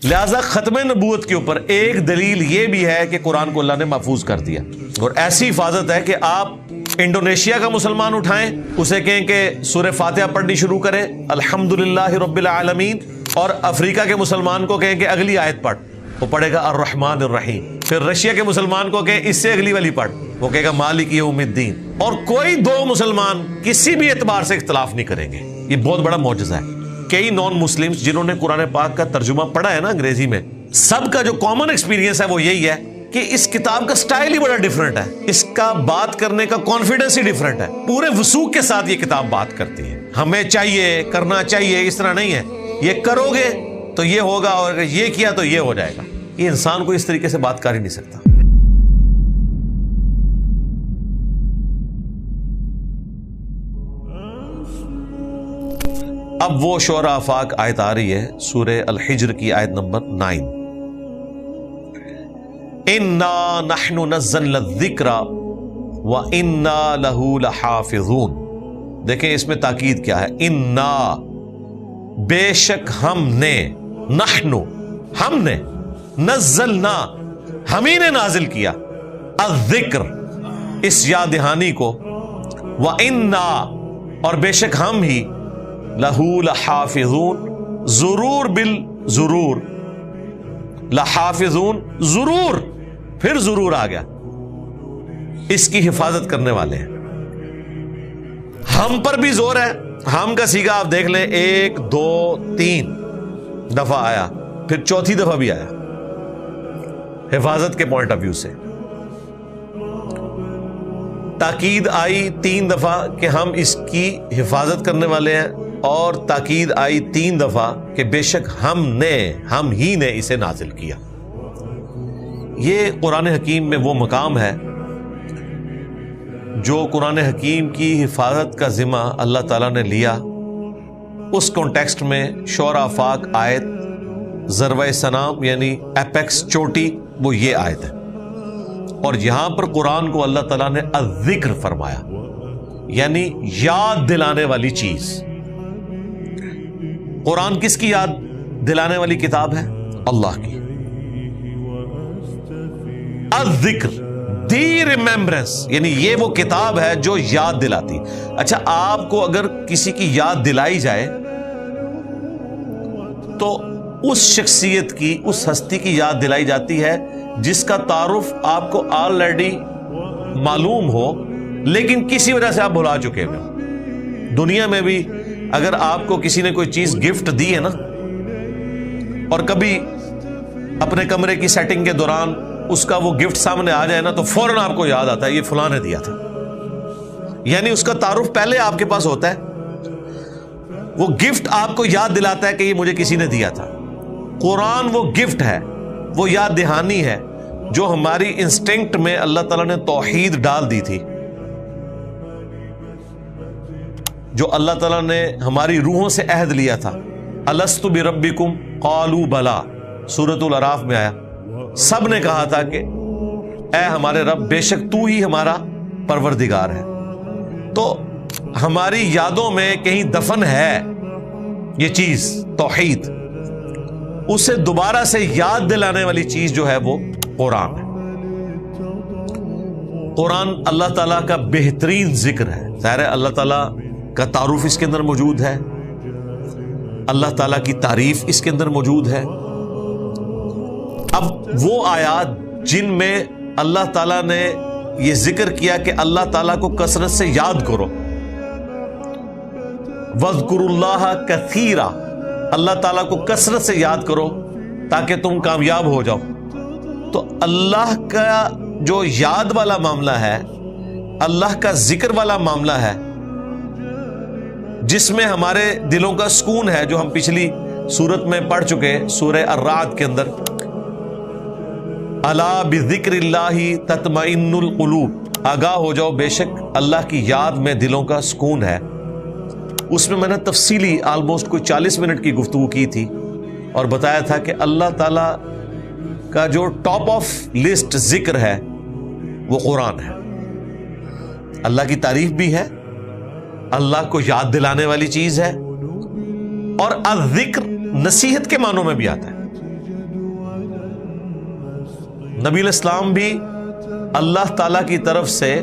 لہذا ختم نبوت کے اوپر ایک دلیل یہ بھی ہے کہ قرآن کو اللہ نے محفوظ کر دیا، اور ایسی حفاظت ہے کہ آپ انڈونیشیا کا مسلمان اٹھائیں، اسے کہیں کہ سورہ فاتحہ پڑھنی شروع کریں الحمدللہ رب العالمین، اور افریقہ کے مسلمان کو کہیں کہ اگلی آیت پڑھ، وہ پڑھے گا الرحمن الرحیم۔ پھر رشیا کے مسلمان کو کہیں اس سے اگلی والی پڑھ، وہ کہے گا مالک یوم الدین، اور کوئی دو مسلمان کسی بھی اعتبار سے اختلاف نہیں کریں گے۔ یہ بہت بڑا معجزہ ہے۔ کئی نان مسلمز جنہوں نے قرآن پاک کا ترجمہ پڑھا ہے نا انگریزی میں، سب کا جو کامن ایکسپیرینس ہے وہ یہی ہے کہ اس کتاب کا سٹائل ہی بڑا ڈیفرنٹ ہے، اس کا بات کرنے کا کانفیڈنس ہی ڈیفرنٹ ہے، پورے وثوق کے ساتھ یہ کتاب بات کرتی ہے۔ ہمیں چاہیے کرنا چاہیے، اس طرح نہیں ہے، یہ کرو گے تو یہ ہوگا، اور اگر یہ کیا تو یہ ہو جائے گا۔ یہ انسان کو اس طریقے سے بات کر ہی نہیں سکتا۔ اب وہ شعراء آفاق آیت آ رہی ہے، سورہ الحجر کی آیت نمبر 9۔ اِنَّا نَحْنُ نَزَّلْنَا الذِّكْرَ وَإِنَّا لَهُ لَحَافِظُونَ۔ دیکھیں اس میں تاکید کیا ہے، اِنَّا بے شک ہم نے، نحنو ہم نے، نزلنا ہم ہی نے نازل کیا، الذکر اس یاد دہانی کو، وَإِنَّا اور بے شک ہم ہی، لہو لحافظون ضرور بالضرور، لحافظون ضرور، پھر ضرور آ گیا، اس کی حفاظت کرنے والے ہیں۔ ہم پر بھی زور ہے، ہم کا سیگا آپ دیکھ لیں، 1 2 3 دفعہ آیا، پھر چوتھی دفعہ بھی آیا، حفاظت کے پوائنٹ آف ویو سے۔ تاکید آئی 3 دفعہ کہ ہم اس کی حفاظت کرنے والے ہیں، اور تاکید آئی 3 دفعہ کہ بے شک ہم ہی نے اسے نازل کیا۔ یہ قرآن حکیم میں وہ مقام ہے جو قرآن حکیم کی حفاظت کا ذمہ اللہ تعالیٰ نے لیا۔ اس کانٹیکسٹ میں شعراء آفاق آیت ذروہ سنام یعنی ایپیکس چوٹی، وہ یہ آیت ہے، اور یہاں پر قرآن کو اللہ تعالیٰ نے الذکر فرمایا، یعنی یاد دلانے والی چیز۔ قرآن کس کی یاد دلانے والی کتاب ہے؟ اللہ کی۔ الذکر دی ریممبرنس، یعنی یہ وہ کتاب ہے جو یاد دلاتی۔ اچھا، آپ کو اگر کسی کی یاد دلائی جائے تو اس شخصیت کی، اس ہستی کی یاد دلائی جاتی ہے جس کا تعارف آپ کو آلریڈی معلوم ہو، لیکن کسی وجہ سے آپ بھلا چکے ہو۔ دنیا میں بھی اگر آپ کو کسی نے کوئی چیز گفٹ دی ہے نا، اور کبھی اپنے کمرے کی سیٹنگ کے دوران اس کا وہ گفٹ سامنے آ جائے نا، تو فوراً آپ کو یاد آتا ہے یہ فلاں نے دیا تھا، یعنی اس کا تعارف پہلے آپ کے پاس ہوتا ہے، وہ گفٹ آپ کو یاد دلاتا ہے کہ یہ مجھے کسی نے دیا تھا۔ قرآن وہ گفٹ ہے، وہ یاد دہانی ہے جو ہماری انسٹنکٹ میں اللہ تعالیٰ نے توحید ڈال دی تھی، جو اللہ تعالیٰ نے ہماری روحوں سے عہد لیا تھا۔ الست بربکم قالوا بلا، سورۃ الاعراف میں آیا، سب نے کہا تھا کہ اے ہمارے رب، بے شک تو ہی ہمارا پروردگار ہے۔ تو ہماری یادوں میں کہیں دفن ہے یہ چیز، توحید، اسے دوبارہ سے یاد دلانے والی چیز جو ہے وہ قرآن ہے۔ قرآن اللہ تعالیٰ کا بہترین ذکر ہے، ظاہر ہے اللہ تعالیٰ کا تعارف اس کے اندر موجود ہے، اللہ تعالیٰ کی تعریف اس کے اندر موجود ہے۔ اب وہ آیات جن میں اللہ تعالیٰ نے یہ ذکر کیا کہ اللہ تعالیٰ کو کثرت سے یاد کرو، وَاذْكُرُوا اللَّهَ كَثِيرًا، اللہ تعالیٰ کو کثرت سے یاد کرو تاکہ تم کامیاب ہو جاؤ۔ تو اللہ کا جو یاد والا معاملہ ہے، اللہ کا ذکر والا معاملہ ہے، جس میں ہمارے دلوں کا سکون ہے، جو ہم پچھلی سورت میں پڑھ چکے، سورہ الرعد کے اندر، الا بذکر اللہ تطمئن القلوب، آگاہ ہو جاؤ بے شک اللہ کی یاد میں دلوں کا سکون ہے۔ اس میں میں نے تفصیلی آلموسٹ کوئی 40 منٹ کی گفتگو کی تھی، اور بتایا تھا کہ اللہ تعالی کا جو ٹاپ آف لسٹ ذکر ہے وہ قرآن ہے۔ اللہ کی تعریف بھی ہے، اللہ کو یاد دلانے والی چیز ہے، اور الذکر نصیحت کے معنوں میں بھی آتا ہے۔ نبی الاسلام بھی اللہ تعالی کی طرف سے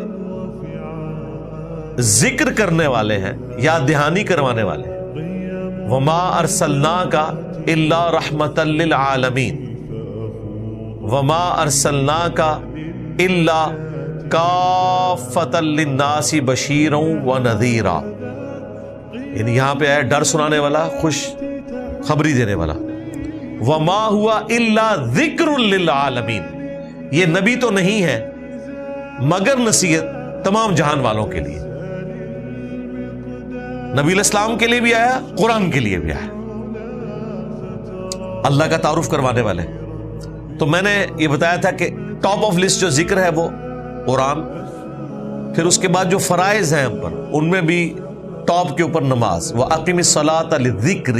ذکر کرنے والے ہیں، یاد دہانی کروانے والے ہیں۔ وما ارسلناک الا رحمتا للعالمین، وما ارسلناک الا کافتا للناس بشیرا ونذیرا، یعنی یہاں پہ ہے ڈر سنانے والا، خوش خبری دینے والا۔ وما ہوا الا ذکر للعالمین، یہ نبی تو نہیں ہے مگر نصیحت تمام جہان والوں کے لیے۔ نبی الاسلام کے لیے بھی آیا، قرآن کے لیے بھی آیا، اللہ کا تعارف کروانے والے۔ تو میں نے یہ بتایا تھا کہ ٹاپ آف لسٹ جو ذکر ہے وہ قرآن، پھر اس کے بعد جو فرائض ہیں ہم پر، ان میں بھی ٹاپ کے اوپر نماز۔ وَأَقِمِ الصَّلَاةَ لِلذِّكْرِ،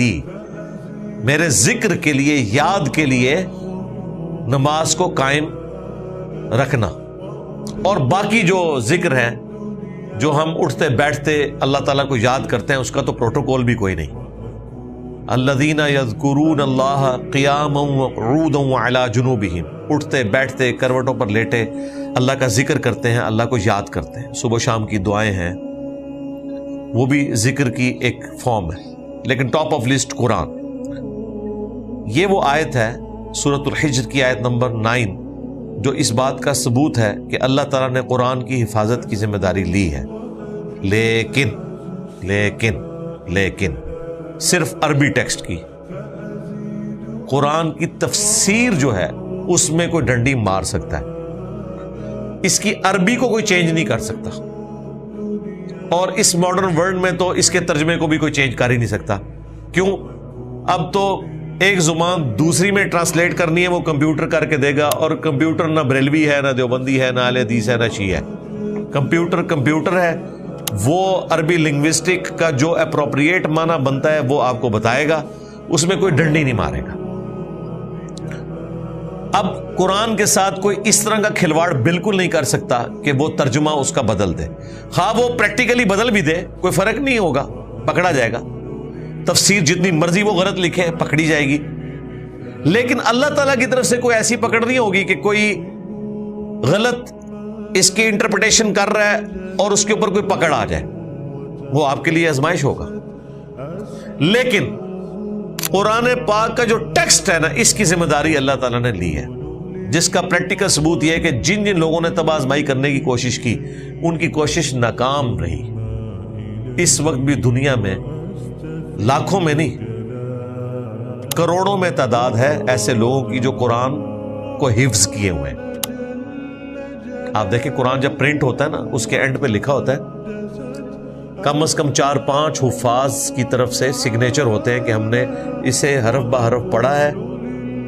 میرے ذکر کے لیے، یاد کے لیے نماز کو قائم رکھنا۔ اور باقی جو ذکر ہے، جو ہم اٹھتے بیٹھتے اللہ تعالیٰ کو یاد کرتے ہیں، اس کا تو پروٹوکول بھی کوئی نہیں۔ الذین یذکرون اللہ قیاما وقعودا وعلی جنوبہم، اٹھتے بیٹھتے کروٹوں پر لیٹے اللہ کا ذکر کرتے ہیں، اللہ کو یاد کرتے ہیں۔ صبح شام کی دعائیں ہیں، وہ بھی ذکر کی ایک فارم ہے، لیکن ٹاپ آف لسٹ قرآن۔ یہ وہ آیت ہے سورۃ الحجر کی آیت نمبر 9 جو اس بات کا ثبوت ہے کہ اللہ تعالیٰ نے قرآن کی حفاظت کی ذمہ داری لی ہے، لیکن لیکن لیکن صرف عربی ٹیکسٹ کی، قرآن کی تفسیر جو ہے اس میں کوئی ڈنڈی مار سکتا ہے، اس کی عربی کو کوئی چینج نہیں کر سکتا، اور اس ماڈرن ورلڈ میں تو اس کے ترجمے کو بھی کوئی چینج کر ہی نہیں سکتا۔ کیوں؟ اب تو ایک زبان دوسری میں ٹرانسلیٹ کرنی ہے، وہ کمپیوٹر کر کے دے گا، اور کمپیوٹر نہ بریلوی ہے، نہ دیوبندی ہے، نہ اہل حدیث ہے، نہ شیعہ ہے۔ کمپیوٹر ہے، وہ عربی لنگوسٹک کا جو اپروپریٹ معنی بنتا ہے وہ آپ کو بتائے گا، اس میں کوئی ڈنڈی نہیں مارے گا۔ اب قرآن کے ساتھ کوئی اس طرح کا کھلواڑ بالکل نہیں کر سکتا کہ وہ ترجمہ اس کا بدل دے، خواہ وہ پریکٹیکلی بدل بھی دے کوئی فرق نہیں ہوگا، پکڑا جائے گا۔ تفسیر جتنی مرضی وہ غلط لکھے پکڑی جائے گی، لیکن اللہ تعالیٰ کی طرف سے کوئی ایسی پکڑ نہیں ہوگی کہ کوئی غلط اس کی انٹرپریٹیشن کر رہا ہے اور اس کے اوپر کوئی پکڑ آ جائے، وہ آپ کے لیے آزمائش ہوگا۔ لیکن قرآن پاک کا جو ٹیکسٹ ہے نا، اس کی ذمہ داری اللہ تعالیٰ نے لی ہے، جس کا پریکٹیکل ثبوت یہ ہے کہ جن جن لوگوں نے تباہ آزمائی کرنے کی کوشش کی، ان کی کوشش ناکام رہی۔ اس وقت بھی دنیا میں لاکھوں میں نہیں، کروڑوں میں تعداد ہے ایسے لوگوں کی جو قرآن کو حفظ کیے ہوئے ہیں۔ آپ دیکھیں قرآن جب پرنٹ ہوتا ہے نا، اس کے اینڈ پہ لکھا ہوتا ہے کم از کم 4-5 حفاظ کی طرف سے سگنیچر ہوتے ہیں کہ ہم نے اسے حرف بہ حرف پڑھا ہے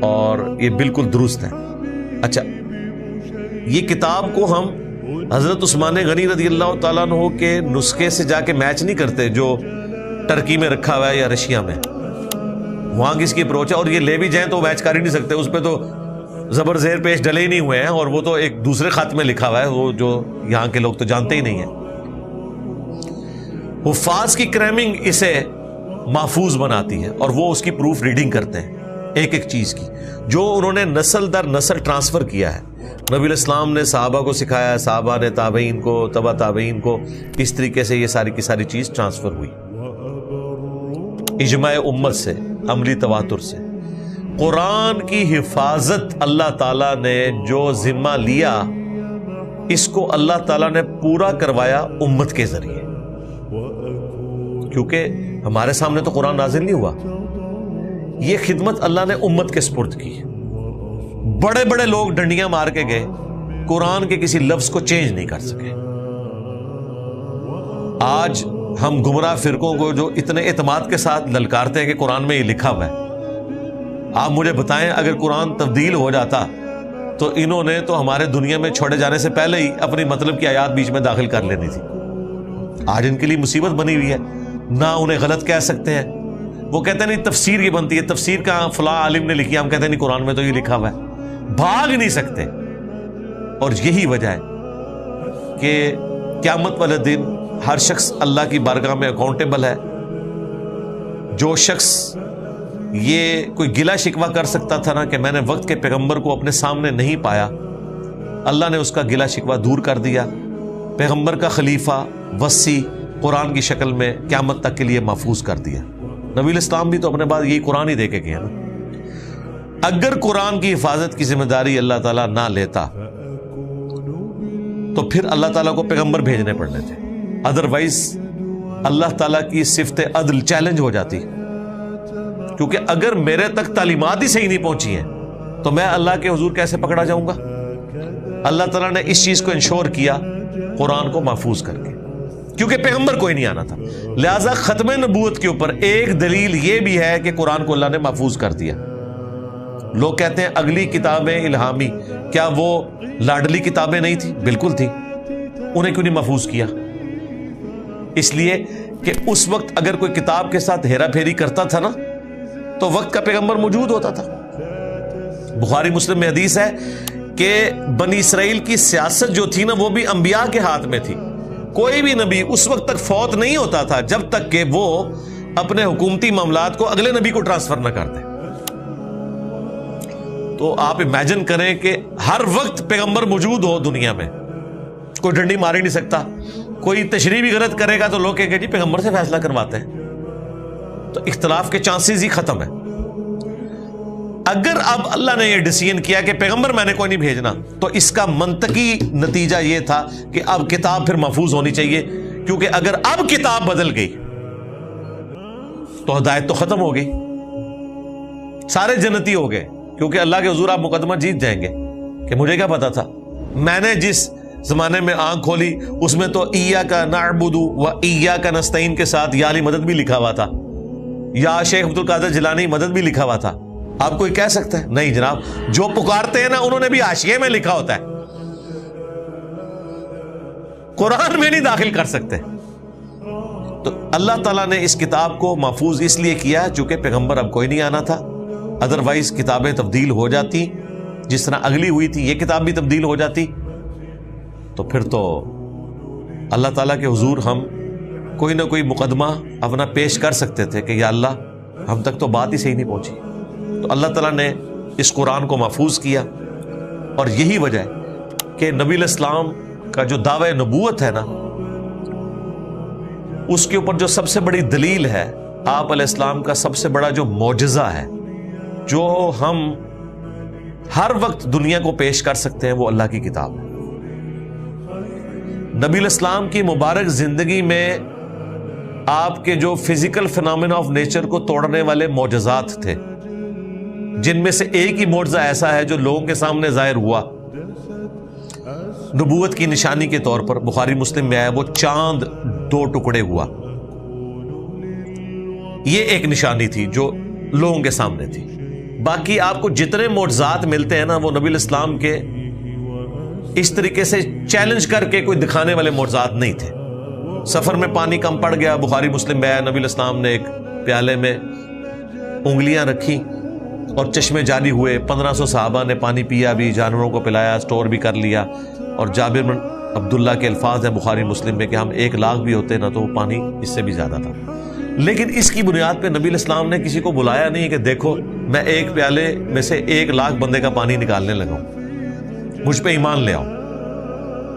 اور یہ بالکل درست ہے۔ اچھا، یہ کتاب کو ہم حضرت عثمان غنی رضی اللہ تعالیٰ عنہ کے نسخے سے جا کے میچ نہیں کرتے جو ٹرکی میں رکھا ہوا ہے یا رشیا میں، وہاں کس کی اپروچ ہے، اور یہ لے بھی جائیں تو میچ کر ہی نہیں سکتے، اس پہ تو زبر زیر پیش ڈلے ہی نہیں ہوئے ہیں، اور وہ تو ایک دوسرے خط میں لکھا ہوا ہے، وہ جو یہاں کے لوگ تو جانتے ہی نہیں ہیں۔ حفاظ کی کریمنگ اسے محفوظ بناتی ہے، اور وہ اس کی پروف ریڈنگ کرتے ہیں ایک ایک چیز کی، جو انہوں نے نسل در نسل ٹرانسفر کیا ہے۔ نبی الاسلام نے صحابہ کو سکھایا، صحابہ نے تابعین کو، تبع تابعین کو، اس طریقے سے یہ ساری کی ساری چیز ٹرانسفر ہوئی اجماع امت سے، عملی تواتر سے۔ قرآن کی حفاظت اللہ تعالیٰ نے جو ذمہ لیا، اس کو اللہ تعالیٰ نے پورا کروایا امت کے ذریعے، کیونکہ ہمارے سامنے تو قرآن نازل نہیں ہوا، یہ خدمت اللہ نے امت کے سپرد کی۔ بڑے بڑے لوگ ڈنڈیاں مار کے گئے، قرآن کے کسی لفظ کو چینج نہیں کر سکے۔ آج ہم گمراہ فرقوں کو جو اتنے اعتماد کے ساتھ للکارتے ہیں کہ قرآن میں یہ لکھا ہوا ہے، آپ مجھے بتائیں اگر قرآن تبدیل ہو جاتا تو انہوں نے تو ہمارے دنیا میں چھوڑے جانے سے پہلے ہی اپنی مطلب کی آیات بیچ میں داخل کر لینی تھی۔ آج ان کے لیے مصیبت بنی ہوئی ہے، نہ انہیں غلط کہہ سکتے ہیں۔ وہ کہتے ہیں نہیں تفسیر یہ بنتی ہے، تفسیر کہاں فلاں عالم نے لکھی، ہم کہتے ہیں نہیں قرآن میں تو یہ لکھا ہوا ہے، بھاگ نہیں سکتے۔ اور یہی وجہ ہے کہ قیامت والے دن ہر شخص اللہ کی بارگاہ میں اکاؤنٹیبل ہے۔ جو شخص یہ کوئی گلا شکوہ کر سکتا تھا نا کہ میں نے وقت کے پیغمبر کو اپنے سامنے نہیں پایا، اللہ نے اس کا گلا شکوہ دور کر دیا، پیغمبر کا خلیفہ وصی قرآن کی شکل میں قیامت تک کے لیے محفوظ کر دیا۔ نبی الاسلام بھی تو اپنے بعد یہی قرآن ہی دے کے گئے نا۔ اگر قرآن کی حفاظت کی ذمہ داری اللہ تعالیٰ نہ لیتا تو پھر اللہ تعالیٰ کو پیغمبر بھیجنے پڑنے تھے، ادروائز اللہ تعالیٰ کی صفت عدل چیلنج ہو جاتی، کیونکہ اگر میرے تک تعلیمات ہی صحیح نہیں پہنچی ہیں تو میں اللہ کے حضور کیسے پکڑا جاؤں گا؟ اللہ تعالیٰ نے اس چیز کو انشور کیا قرآن کو محفوظ کر کے، کیونکہ پیغمبر کوئی نہیں آنا تھا۔ لہذا ختم نبوت کے اوپر ایک دلیل یہ بھی ہے کہ قرآن کو اللہ نے محفوظ کر دیا۔ لوگ کہتے ہیں اگلی کتابیں الہامی، کیا وہ لاڈلی کتابیں نہیں تھی؟ بالکل تھی، انہیں کیوں نہیں محفوظ کیا؟ اس لیے کہ اس وقت اگر کوئی کتاب کے ساتھ ہیرا پھیری کرتا تھا نا تو وقت کا پیغمبر موجود ہوتا تھا۔ بخاری مسلم میں حدیث ہے کہ بنی اسرائیل کی سیاست جو تھی نا وہ بھی انبیاء کے ہاتھ میں تھی۔ کوئی بھی نبی اس وقت تک فوت نہیں ہوتا تھا جب تک کہ وہ اپنے حکومتی معاملات کو اگلے نبی کو ٹرانسفر نہ کر دے۔ تو آپ امیجن کریں کہ ہر وقت پیغمبر موجود ہو دنیا میں، کوئی ڈنڈی مار ہی نہیں سکتا، کوئی تشریح بھی غلط کرے گا تو لوگ کہیں گے جی پیغمبر سے فیصلہ کرواتے ہیں، تو اختلاف کے چانسز ہی ختم ہیں۔ اگر اب اللہ نے یہ ڈیسیژن کیا کہ پیغمبر میں نے کوئی نہیں بھیجنا تو اس کا منطقی نتیجہ یہ تھا کہ اب کتاب پھر محفوظ ہونی چاہیے، کیونکہ اگر اب کتاب بدل گئی تو ہدایت تو ختم ہو گئی، سارے جنتی ہو گئے، کیونکہ اللہ کے حضور آپ مقدمہ جیت جائیں گے کہ مجھے کیا پتا تھا، میں نے جس زمانے میں آنکھ کھولی اس میں تو ایاک نعبد و ایاک نستعین کے ساتھ یا علی مدد بھی لکھا ہوا تھا، یا شیخ عبد القادر جیلانی مدد بھی لکھا ہوا تھا۔ آپ کوئی کہہ سکتا ہے نہیں جناب، جو پکارتے ہیں نا انہوں نے بھی حاشیے میں لکھا ہوتا ہے، قرآن میں نہیں داخل کر سکتے۔ تو اللہ تعالیٰ نے اس کتاب کو محفوظ اس لیے کیا چونکہ پیغمبر اب کوئی نہیں آنا تھا، ادروائز کتابیں تبدیل ہو جاتی، جس طرح اگلی ہوئی تھی یہ کتاب بھی تبدیل ہو جاتی، تو پھر تو اللہ تعالیٰ کے حضور ہم کوئی نہ کوئی مقدمہ اپنا پیش کر سکتے تھے کہ یا اللہ ہم تک تو بات ہی صحیح نہیں پہنچی۔ تو اللہ تعالیٰ نے اس قرآن کو محفوظ کیا، اور یہی وجہ ہے کہ نبی الاسلام کا جو دعوی نبوت ہے نا اس کے اوپر جو سب سے بڑی دلیل ہے، آپ علیہ السلام کا سب سے بڑا جو معجزہ ہے جو ہم ہر وقت دنیا کو پیش کر سکتے ہیں، وہ اللہ کی کتاب ہے۔ نبی الاسلام کی مبارک زندگی میں آپ کے جو فزیکل فینومینا آف نیچر کو توڑنے والے معجزات تھے، جن میں سے ایک ہی معجزہ ایسا ہے جو لوگوں کے سامنے ظاہر ہوا نبوت کی نشانی کے طور پر، بخاری مسلم میں آیا، وہ چاند دو ٹکڑے ہوا۔ یہ ایک نشانی تھی جو لوگوں کے سامنے تھی۔ باقی آپ کو جتنے معجزات ملتے ہیں نا وہ نبی الاسلام کے اس طریقے سے چیلنج کر کے کوئی دکھانے والے معجزات نہیں تھے۔ سفر میں پانی کم پڑ گیا، بخاری مسلم میں آیا، نبی الاسلام نے ایک پیالے میں انگلیاں رکھی اور چشمے جاری ہوئے، 1500 صحابہ نے پانی پیا بھی، جانوروں کو پلایا، سٹور بھی کر لیا، اور جابر بن عبداللہ کے الفاظ ہیں بخاری مسلم میں کہ ہم 1 لاکھ بھی ہوتے نا تو وہ پانی اس سے بھی زیادہ تھا۔ لیکن اس کی بنیاد پہ نبی الاسلام نے کسی کو بلایا نہیں کہ دیکھو میں ایک پیالے میں سے 1 لاکھ بندے کا پانی نکالنے لگا ہوں، مجھ پہ ایمان لے آؤ۔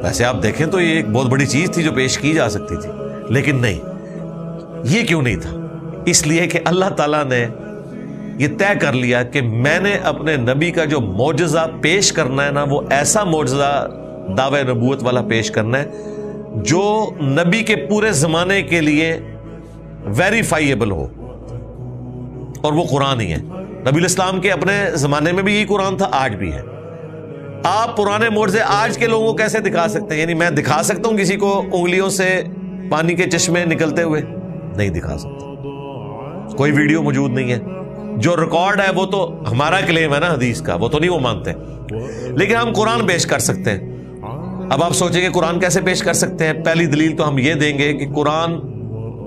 ویسے آپ دیکھیں تو یہ ایک بہت بڑی چیز تھی جو پیش کی جا سکتی تھی، لیکن نہیں، یہ کیوں نہیں تھا؟ اس لیے کہ اللہ تعالیٰ نے یہ طے کر لیا کہ میں نے اپنے نبی کا جو معجزہ پیش کرنا ہے نا وہ ایسا معجزہ دعوی نبوت والا پیش کرنا ہے جو نبی کے پورے زمانے کے لیے ویریفائیبل ہو، اور وہ قرآن ہی ہے۔ نبی الاسلام کے اپنے زمانے میں بھی یہی قرآن تھا، آج بھی ہے۔ آپ پرانے معجزے آج کے لوگوں کو کیسے دکھا سکتے ہیں؟ یعنی میں دکھا سکتا ہوں کسی کو انگلیوں سے پانی کے چشمے نکلتے ہوئے؟ نہیں دکھا سکتا، کوئی ویڈیو موجود نہیں ہے۔ جو ریکارڈ ہے وہ تو ہمارا کلیم ہے نا حدیث کا، وہ تو نہیں وہ مانتے، لیکن ہم قرآن پیش کر سکتے ہیں۔ اب آپ سوچیں کہ قرآن کیسے پیش کر سکتے ہیں؟ پہلی دلیل تو ہم یہ دیں گے کہ قرآن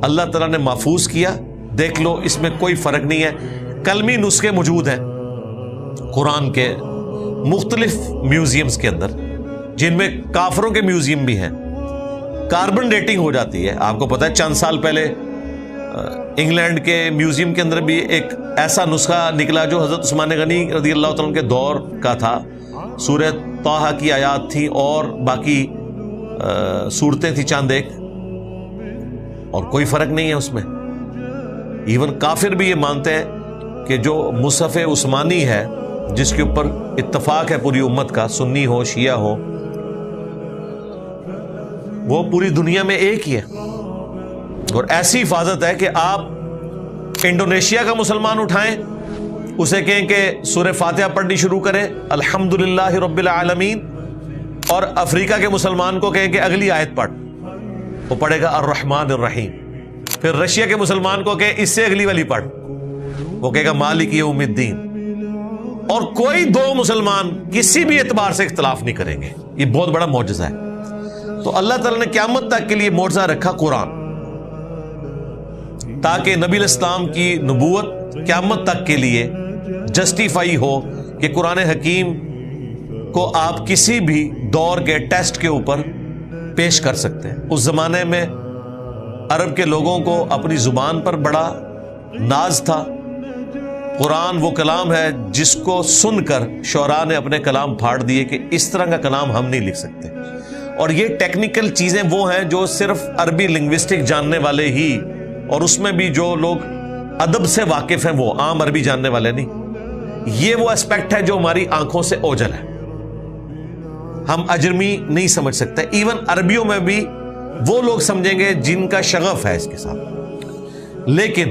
اللہ تعالیٰ نے محفوظ کیا، دیکھ لو اس میں کوئی فرق نہیں ہے۔ کلمی نسخے موجود ہیں قرآن کے مختلف میوزیمز کے اندر، جن میں کافروں کے میوزیم بھی ہیں۔ کاربن ڈیٹنگ ہو جاتی ہے، آپ کو پتہ ہے چند سال پہلے انگلینڈ کے میوزیم کے اندر بھی ایک ایسا نسخہ نکلا جو حضرت عثمان غنی رضی اللہ تعالیٰ عنہ کے دور کا تھا. سورہ طٰہٰ کی آیات تھی اور باقی صورتیں تھیں چاند ایک, اور کوئی فرق نہیں ہے اس میں. ایون کافر بھی یہ مانتے ہیں کہ جو مصحف عثمانی ہے جس کے اوپر اتفاق ہے پوری امت کا, سنی ہو شیعہ ہو, وہ پوری دنیا میں ایک ہی ہے. اور ایسی حفاظت ہے کہ آپ انڈونیشیا کا مسلمان اٹھائیں, اسے کہیں کہ سورہ فاتحہ پڑھنی شروع کرے الحمدللہ رب العالمین, اور افریقہ کے مسلمان کو کہیں کہ اگلی آیت پڑھ, وہ پڑھے گا الرحمن الرحیم. پھر رشیا کے مسلمان کو کہیں اس سے اگلی والی پڑھ, وہ کہے گا مالک یوم الدین. اور کوئی دو مسلمان کسی بھی اعتبار سے اختلاف نہیں کریں گے. یہ بہت بڑا معجزہ ہے. تو اللہ تعالیٰ نے قیامت تک کے لیے معجزہ رکھا قرآن, تاکہ نبی الاسلام کی نبوت قیامت تک کے لیے جسٹیفائی ہو کہ قرآن حکیم کو آپ کسی بھی دور کے ٹیسٹ کے اوپر پیش کر سکتے ہیں. اس زمانے میں عرب کے لوگوں کو اپنی زبان پر بڑا ناز تھا. قرآن وہ کلام ہے جس کو سن کر شعراء نے اپنے کلام پھاڑ دیے کہ اس طرح کا کلام ہم نہیں لکھ سکتے. اور یہ ٹیکنیکل چیزیں وہ ہیں جو صرف عربی لنگوسٹک جاننے والے ہی, اور اس میں بھی جو لوگ ادب سے واقف ہیں, وہ عام عربی جاننے والے نہیں. یہ وہ اسپیکٹ ہے جو ہماری آنکھوں سے اوجھل ہے, ہم اجرمی نہیں سمجھ سکتے. ایون عربیوں میں بھی وہ لوگ سمجھیں گے جن کا شغف ہے اس کے ساتھ. لیکن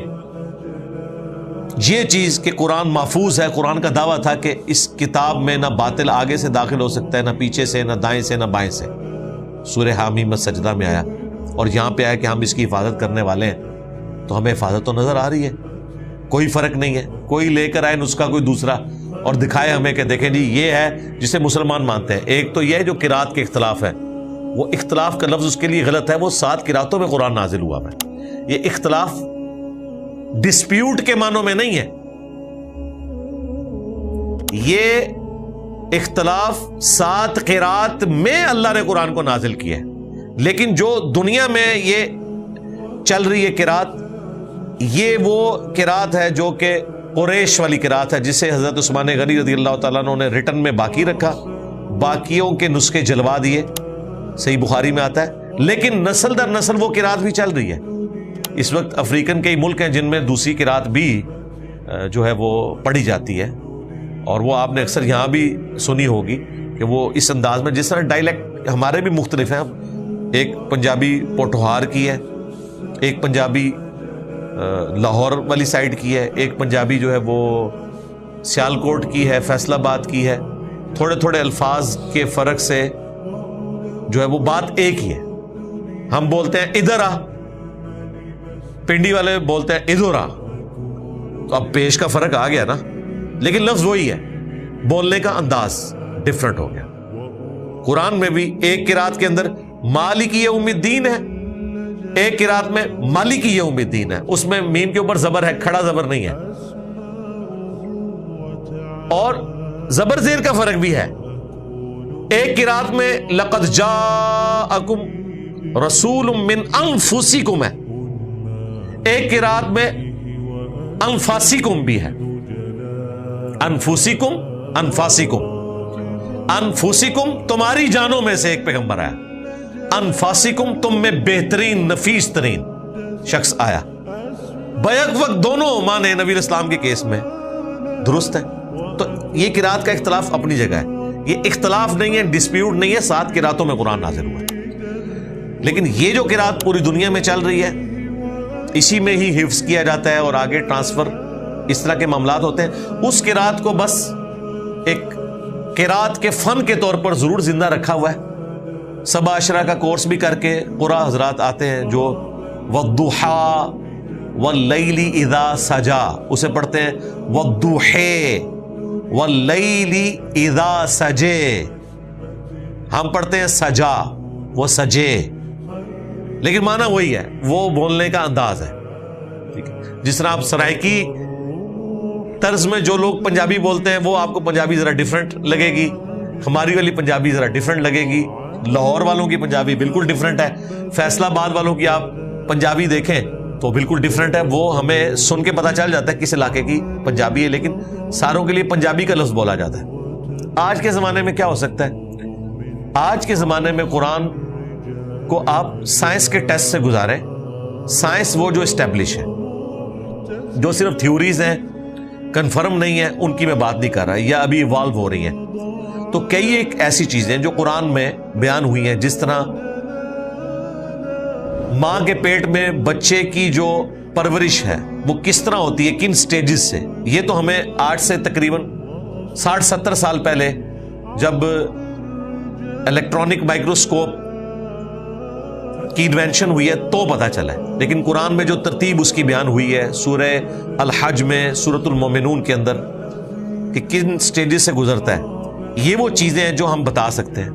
یہ چیز کہ قرآن محفوظ ہے, قرآن کا دعویٰ تھا کہ اس کتاب میں نہ باطل آگے سے داخل ہو سکتا ہے, نہ پیچھے سے, نہ دائیں سے, نہ بائیں سے. سورہ حامیم سجدہ میں آیا, اور یہاں پہ آیا کہ ہم اس کی حفاظت کرنے والے ہیں, تو ہمیں حفاظت تو نظر آ رہی ہے. کوئی فرق نہیں ہے. کوئی لے کر آئے نسخہ کوئی دوسرا اور دکھائے ہمیں کہ دیکھیں جی یہ ہے جسے مسلمان مانتے ہیں. ایک تو یہ ہے جو قرات کے اختلاف ہے, وہ اختلاف کا لفظ اس کے لیے غلط ہے. وہ 7 قراتوں میں قرآن نازل ہوا ہے. یہ اختلاف ڈسپیوٹ کے معنوں میں نہیں ہے, یہ اختلاف 7 قرات میں اللہ نے قرآن کو نازل کیا ہے. لیکن جو دنیا میں یہ چل رہی ہے قرات, یہ وہ قرات ہے جو کہ قریش والی قرات ہے, جسے حضرت عثمان غنی رضی اللہ تعالیٰ عنہ نے ریٹن میں باقی رکھا, باقیوں کے نسخے جلوا دیے. صحیح بخاری میں آتا ہے. لیکن نسل در نسل وہ قرات بھی چل رہی ہے. اس وقت افریقن کئی ملک ہیں جن میں دوسری قرات بھی جو ہے وہ پڑھی جاتی ہے, اور وہ آپ نے اکثر یہاں بھی سنی ہوگی کہ وہ اس انداز میں, جس طرح ڈائلیکٹ ہمارے بھی مختلف ہیں. ایک پنجابی پوٹھوہار کی ہے, ایک پنجابی لاہور والی سائڈ کی ہے, ایک پنجابی جو ہے وہ سیالکوٹ کی ہے, فیصل آباد کی ہے. تھوڑے تھوڑے الفاظ کے فرق سے جو ہے وہ بات ایک ہی ہے. ہم بولتے ہیں ادھر آ, پنڈی والے بولتے ہیں ادھر آ. تو اب پیش کا فرق آ گیا نا, لیکن لفظ وہی ہے, بولنے کا انداز ڈفرنٹ ہو گیا. قرآن میں بھی ایک قرات کے اندر مالک یوم الدین ہے, ایک قرات میں مالک یوم الدین ہے. اس میں میم کے اوپر زبر ہے, کھڑا زبر نہیں ہے. اور زبر زیر کا فرق بھی ہے. ایک قرات میں لقد جاءکم رسول من انفسکم ہے, ایک قرات میں انفاسکم بھی ہے. انفسکم, انفاسکم, انفسکم تمہاری جانوں میں سے ایک پیغمبر آیا, انفاسکم تم میں بہترین نفیس ترین شخص آیا. بیک وقت دونوں معنی نبی اسلام کے کیس میں درست ہے. تو یہ قرات کا اختلاف اپنی جگہ ہے, یہ اختلاف نہیں ہے, ڈسپیوٹ نہیں ہے. 7 قراتوں میں قرآن نازل ہوا ہے. لیکن یہ جو قرات پوری دنیا میں چل رہی ہے, اسی میں ہی حفظ کیا جاتا ہے اور آگے ٹرانسفر اس طرح کے معاملات ہوتے ہیں. اس قرات کو بس ایک قرات کے فن کے طور پر ضرور زندہ رکھا ہوا ہے. سبع عشرہ کا کورس بھی کر کے قرآن حضرات آتے ہیں جو والضحی واللیل اذا سجا, اسے پڑھتے ہیں والضحی واللیل اذا سجے. ہم پڑھتے ہیں سجا, وہ سجے, لیکن معنی وہی ہے, وہ بولنے کا انداز ہے. ٹھیک ہے, جس طرح آپ سرائکی طرز میں جو لوگ پنجابی بولتے ہیں وہ آپ کو پنجابی ذرا ڈیفرنٹ لگے گی, ہماری والی پنجابی ذرا ڈیفرنٹ لگے گی. لاہور والوں کی پنجابی بالکل ڈیفرنٹ ہے. فیصلہ آباد والوں کی آپ پنجابی دیکھیں تو بالکل ڈیفرنٹ ہے. وہ ہمیں سن کے پتہ چل جاتا ہے کس علاقے کی پنجابی ہے, لیکن ساروں کے لیے پنجابی کا لفظ بولا جاتا ہے. آج کے زمانے میں کیا ہو سکتا ہے؟ آج کے زمانے میں قرآن کو آپ سائنس کے ٹیسٹ سے گزاریں. سائنس وہ جو اسٹیبلش ہے, جو صرف تھیوریز ہیں, کنفرم نہیں ہے, ان کی میں بات نہیں کر رہا, یا ابھی ایوالو ہو رہی ہیں. تو کئی ایک ایسی چیزیں جو قرآن میں بیان ہوئی ہیں, جس طرح ماں کے پیٹ میں بچے کی جو پرورش ہے وہ کس طرح ہوتی ہے, کن سٹیجز سے, یہ تو ہمیں آج سے تقریباً 60-70 سال پہلے جب الیکٹرانک مائکروسکوپ کی انوینشن ہوئی ہے تو پتہ چلا ہے. لیکن قرآن میں جو ترتیب اس کی بیان ہوئی ہے سورہ الحج میں, سورۃ المومنون کے اندر, کہ کن سٹیجز سے گزرتا ہے, یہ وہ چیزیں ہیں جو ہم بتا سکتے ہیں.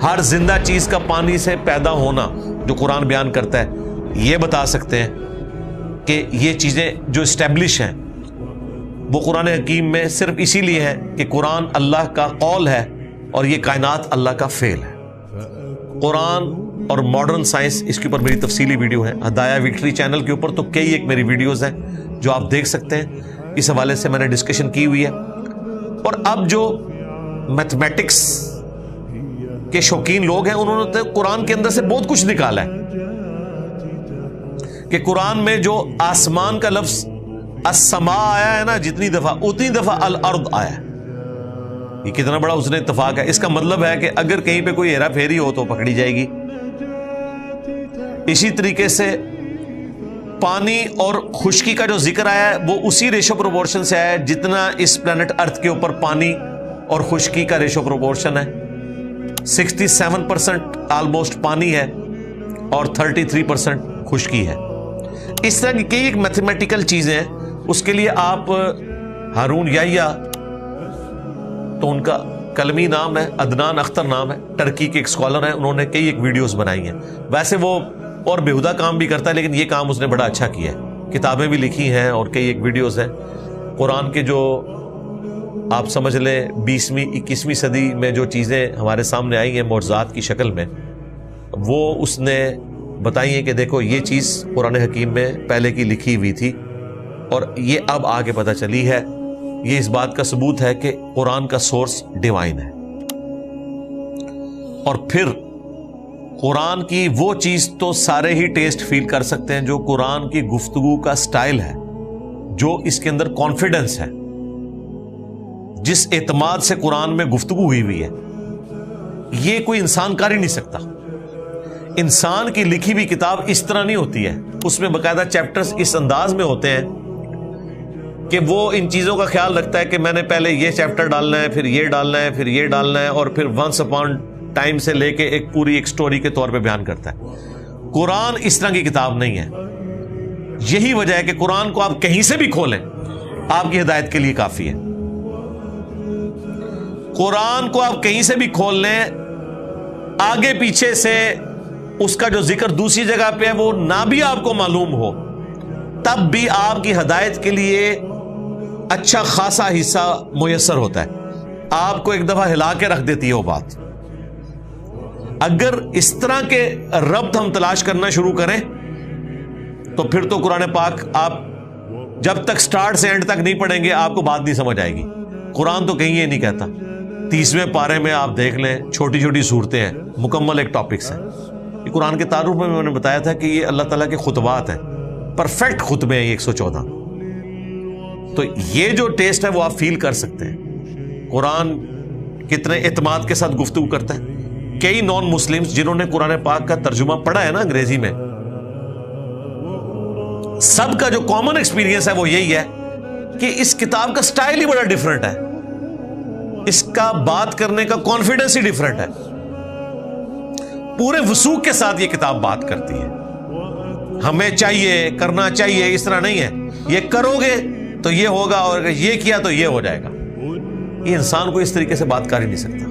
ہر زندہ چیز کا پانی سے پیدا ہونا جو قرآن بیان کرتا ہے, یہ بتا سکتے ہیں کہ یہ چیزیں جو اسٹیبلش ہیں وہ قرآن حکیم میں صرف اسی لیے ہے کہ قرآن اللہ کا قول ہے اور یہ کائنات اللہ کا فعل ہے. قرآن اور ماڈرن سائنس, اس کے اوپر میری تفصیلی ویڈیو ہے ہدایہ وکٹری چینل کے اوپر, تو کئی ایک میری ویڈیوز ہیں جو آپ دیکھ سکتے ہیں. اس حوالے سے میں نے ڈسکشن کی ہوئی ہے. اور اب جو میتھمیٹکس کے شوقین لوگ ہیں, انہوں نے قرآن کے اندر سے بہت کچھ نکالا ہے کہ قرآن میں جو آسمان کا لفظ السماء آیا ہے نا, جتنی دفعہ اتنی دفعہ الارض آیا ہے. یہ کتنا بڑا اس نے اتفاق ہے. اس کا مطلب ہے کہ اگر کہیں پہ کوئی ہیرا پھیری ہو تو پکڑی جائے گی. اسی طریقے سے پانی اور خشکی کا جو ذکر آیا ہے وہ اسی ریشو پروپورشن سے آیا ہے جتنا اس پلانٹ ارتھ کے اوپر پانی اور خشکی کا ریشو پروپورشن ہے. 67% آلموسٹ پانی ہے اور 33% خشکی ہے. اس طرح کی کئی ایک میتھمیٹیکل چیزیں ہیں. اس کے لیے آپ ہارون یحییٰ, تو ان کا کلمی نام ہے, عدنان اختر نام ہے, ٹرکی کے ایک اسکالر ہیں, انہوں نے کئی ایک ویڈیوز بنائی ہیں. ویسے وہ اور بےہودہ کام بھی کرتا ہے, لیکن یہ کام اس نے بڑا اچھا کیا ہے. کتابیں بھی لکھی ہیں اور کئی ایک ویڈیوز ہیں. قرآن کے جو آپ سمجھ لیں 20ویں 21ویں صدی میں جو چیزیں ہمارے سامنے آئی ہیں معجزات کی شکل میں, وہ اس نے بتائی ہیں کہ دیکھو یہ چیز قرآن حکیم میں پہلے کی لکھی ہوئی تھی اور یہ اب آگے پتہ چلی ہے. یہ اس بات کا ثبوت ہے کہ قرآن کا سورس ڈیوائن ہے. اور پھر قرآن کی وہ چیز تو سارے ہی ٹیسٹ فیل کر سکتے ہیں جو قرآن کی گفتگو کا سٹائل ہے, جو اس کے اندر کانفیڈنس ہے, جس اعتماد سے قرآن میں گفتگو ہوئی ہے. یہ کوئی انسان کر ہی نہیں سکتا. انسان کی لکھی ہوئی کتاب اس طرح نہیں ہوتی ہے. اس میں باقاعدہ چیپٹرز اس انداز میں ہوتے ہیں کہ وہ ان چیزوں کا خیال رکھتا ہے کہ میں نے پہلے یہ چیپٹر ڈالنا ہے, پھر یہ ڈالنا ہے, پھر یہ ڈالنا ہے, اور پھر ونس اپون ٹائم سے لے کے ایک پوری ایک سٹوری کے طور پہ بیان کرتا ہے. قرآن اس طرح کی کتاب نہیں ہے. یہی وجہ ہے کہ قرآن کو آپ کہیں سے بھی کھولیں آپ کی ہدایت کے لیے کافی ہے. قرآن کو آپ کہیں سے بھی کھول لیں, آگے پیچھے سے اس کا جو ذکر دوسری جگہ پہ ہے وہ نہ بھی آپ کو معلوم ہو, تب بھی آپ کی ہدایت کے لیے اچھا خاصا حصہ میسر ہوتا ہے. آپ کو ایک دفعہ ہلا کے رکھ دیتی ہے وہ بات. اگر اس طرح کے ربط ہم تلاش کرنا شروع کریں تو پھر تو قرآن پاک آپ جب تک سٹارٹ سے اینڈ تک نہیں پڑھیں گے آپ کو بات نہیں سمجھ آئے گی. قرآن تو کہیں یہ نہیں کہتا. 30ویں پارے میں آپ دیکھ لیں, چھوٹی چھوٹی صورتیں ہیں, مکمل ایک ٹاپکس ہیں. یہ قرآن کے تعارف میں نے بتایا تھا کہ یہ اللہ تعالیٰ کے خطبات ہیں, پرفیکٹ خطبے ہیں 114. تو یہ جو ٹیسٹ ہے وہ آپ فیل کر سکتے ہیں. قرآن کتنے اعتماد کے ساتھ گفتگو کرتا ہے. کئی نان مسلمز جنہوں نے قرآن پاک کا ترجمہ پڑھا ہے نا انگریزی میں, سب کا جو کامن ایکسپیرینس ہے وہ یہی ہے کہ اس کتاب کا سٹائل ہی بڑا ڈیفرنٹ ہے, اس کا بات کرنے کا کانفیڈنس ہی ڈیفرنٹ ہے. پورے وثوق کے ساتھ یہ کتاب بات کرتی ہے. ہمیں چاہیے, کرنا چاہیے, اس طرح نہیں ہے. یہ کرو گے تو یہ ہوگا, اور اگر یہ کیا تو یہ ہو جائے گا. یہ انسان کو اس طریقے سے بات کر ہی نہیں سکتا.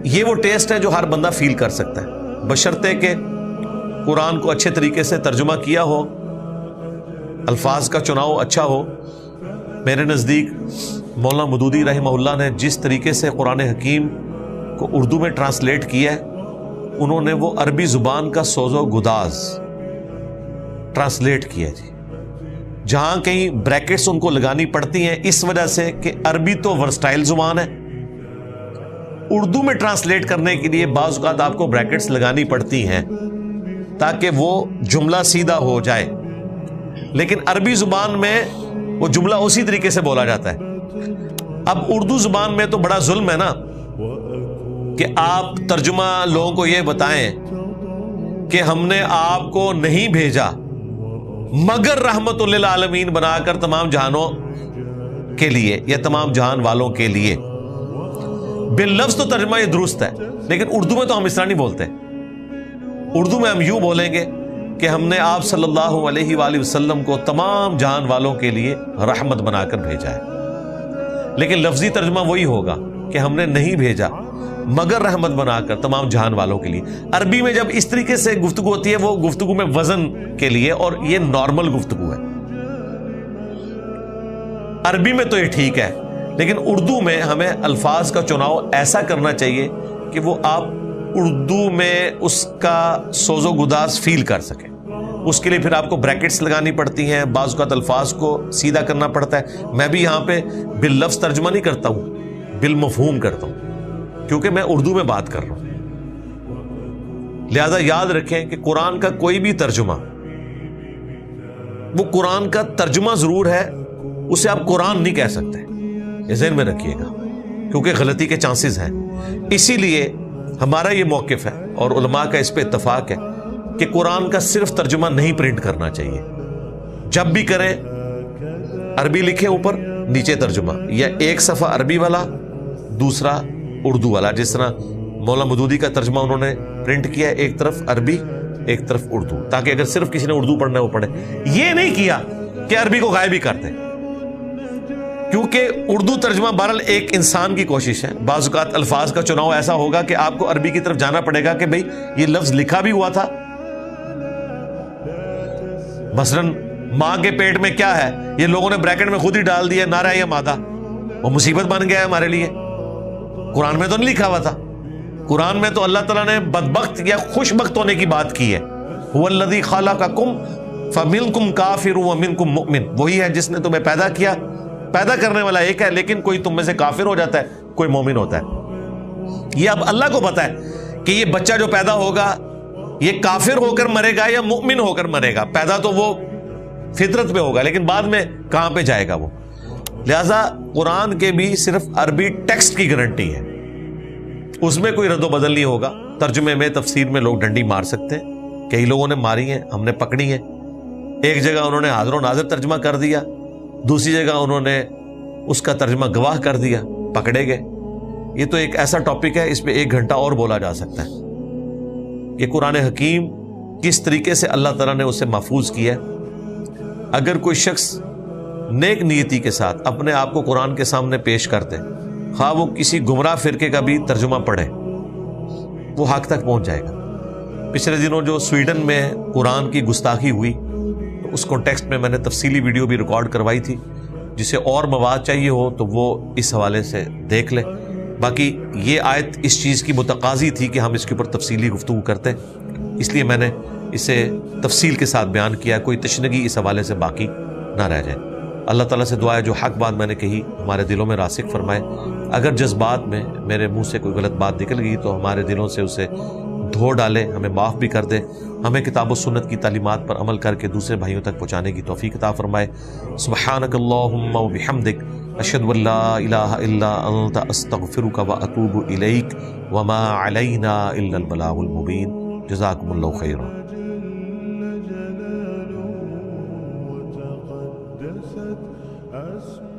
یہ وہ ٹیسٹ ہے جو ہر بندہ فیل کر سکتا ہے, بشرطے کہ قرآن کو اچھے طریقے سے ترجمہ کیا ہو, الفاظ کا چناؤ اچھا ہو. میرے نزدیک مولانا مودودی رحمہ اللہ نے جس طریقے سے قرآن حکیم کو اردو میں ٹرانسلیٹ کیا ہے, انہوں نے وہ عربی زبان کا سوز و گداز ٹرانسلیٹ کیا جی. جہاں کہیں بریکٹس ان کو لگانی پڑتی ہیں اس وجہ سے کہ عربی تو ورسٹائل زبان ہے, اردو میں ٹرانسلیٹ کرنے کے لیے بعض اوقات آپ کو بریکٹس لگانی پڑتی ہیں تاکہ وہ جملہ سیدھا ہو جائے, لیکن عربی زبان میں وہ جملہ اسی طریقے سے بولا جاتا ہے. اب اردو زبان میں تو بڑا ظلم ہے نا کہ آپ ترجمہ لوگوں کو یہ بتائیں کہ ہم نے آپ کو نہیں بھیجا مگر رحمت للعالمین بنا کر تمام جہانوں کے لیے یا تمام جہان والوں کے لیے. باللفظ تو ترجمہ یہ درست ہے, لیکن اردو میں تو ہم اس طرح نہیں بولتے. اردو میں ہم یوں بولیں گے کہ ہم نے آپ صلی اللہ علیہ وآلہ وسلم کو تمام جہان والوں کے لیے رحمت بنا کر بھیجا ہے, لیکن لفظی ترجمہ وہی ہوگا کہ ہم نے نہیں بھیجا مگر رحمت بنا کر تمام جہان والوں کے لیے. عربی میں جب اس طریقے سے گفتگو ہوتی ہے وہ گفتگو میں وزن کے لیے, اور یہ نارمل گفتگو ہے. عربی میں تو یہ ٹھیک ہے, لیکن اردو میں ہمیں الفاظ کا چناؤ ایسا کرنا چاہیے کہ وہ آپ اردو میں اس کا سوز و گداز فیل کر سکیں. اس کے لیے پھر آپ کو بریکٹس لگانی پڑتی ہیں, بعض اوقات الفاظ کو سیدھا کرنا پڑتا ہے. میں بھی یہاں پہ باللفظ ترجمہ نہیں کرتا ہوں, بالمفہوم کرتا ہوں, کیونکہ میں اردو میں بات کر رہا ہوں. لہذا یاد رکھیں کہ قرآن کا کوئی بھی ترجمہ وہ قرآن کا ترجمہ ضرور ہے, اسے آپ قرآن نہیں کہہ سکتے, یہ ذہن میں رکھیے گا, کیونکہ غلطی کے چانسز ہیں. اسی لیے ہمارا یہ موقف ہے اور علماء کا اس پہ اتفاق ہے کہ قرآن کا صرف ترجمہ نہیں پرنٹ کرنا چاہیے. جب بھی کریں عربی لکھیں اوپر نیچے ترجمہ, یا ایک صفحہ عربی والا دوسرا اردو والا, جس طرح مولانا مودودی کا ترجمہ انہوں نے پرنٹ کیا, ایک طرف عربی ایک طرف اردو, تاکہ اگر صرف کسی نے اردو پڑھنا ہے وہ پڑھے. یہ نہیں کیا کہ عربی کو غائب ہی کر دیں, کیونکہ اردو ترجمہ بہرحال ایک انسان کی کوشش ہے. بعض اوقات الفاظ کا چناؤ ایسا ہوگا کہ آپ کو عربی کی طرف جانا پڑے گا کہ بھئی یہ لفظ لکھا بھی ہوا تھا. مثلاً ماں کے پیٹ میں کیا ہے, یہ لوگوں نے بریکٹ میں خود ہی ڈال دیا نارا یا مادہ, وہ مصیبت بن گیا ہے ہمارے لیے. قرآن میں تو نہیں لکھا ہوا تھا. قرآن میں تو اللہ تعالیٰ نے بدبخت یا خوش بخت ہونے کی بات کی ہے. هو الذی خلقکم فمنکم کافر ومنکم مؤمن, وہی ہے جس نے تمہیں پیدا کیا. پیدا کرنے والا ایک ہے, لیکن کوئی تم میں سے کافر ہو جاتا ہے, کوئی مومن ہوتا ہے. یہ اب اللہ کو پتا ہے کہ یہ بچہ جو پیدا ہوگا یہ کافر ہو کر مرے گا یا مؤمن ہو کر مرے گا. پیدا تو وہ فطرت پہ ہوگا, لیکن بعد میں کہاں پہ جائے گا وہ. لہذا قرآن کے بھی صرف عربی ٹیکسٹ کی گارنٹی ہے, اس میں کوئی رد و بدل نہیں ہوگا. ترجمے میں تفسیر میں لوگ ڈنڈی مار سکتے ہیں, کئی لوگوں نے ماری ہیں, ہم نے پکڑی ہیں. ایک جگہ انہوں نے حاضر و ناظر ترجمہ کر دیا, دوسری جگہ انہوں نے اس کا ترجمہ گواہ کر دیا, پکڑے گئے. یہ تو ایک ایسا ٹاپک ہے, اس پہ 1 گھنٹہ اور بولا جا سکتا ہے کہ قرآن حکیم کس طریقے سے اللہ تعالیٰ نے اسے محفوظ کیا ہے. اگر کوئی شخص نیک نیتی کے ساتھ اپنے آپ کو قرآن کے سامنے پیش کرتے, خواہ وہ کسی گمراہ فرقے کا بھی ترجمہ پڑھے, وہ حق تک پہنچ جائے گا. پچھلے دنوں جو سویڈن میں قرآن کی گستاخی ہوئی, تو اس کانٹیکسٹ میں میں نے تفصیلی ویڈیو بھی ریکارڈ کروائی تھی. جسے اور مواد چاہیے ہو تو وہ اس حوالے سے دیکھ لے. باقی یہ آیت اس چیز کی متقاضی تھی کہ ہم اس کے اوپر تفصیلی گفتگو کرتے, اس لیے میں نے اسے تفصیل کے ساتھ بیان کیا, کوئی تشنگی اس حوالے سے باقی نہ رہ جائے. اللہ تعالیٰ سے دعا ہے جو حق بات میں نے کہی ہمارے دلوں میں راسخ فرمائے. اگر جذبات میں میرے منہ سے کوئی غلط بات نکل گئی تو ہمارے دلوں سے اسے دھو ڈالے, ہمیں معاف بھی کر دے. ہمیں کتاب و سنت کی تعلیمات پر عمل کر کے دوسرے بھائیوں تک پہنچانے کی توفیق عطا فرمائے. سبحانک اللہم و بحمدک, اشہد ان لا الہ الا انت, استغفرک و اتوب الیک, وما علینا الا البلاغ المبین. جزاکم اللہ خیرا. أسماء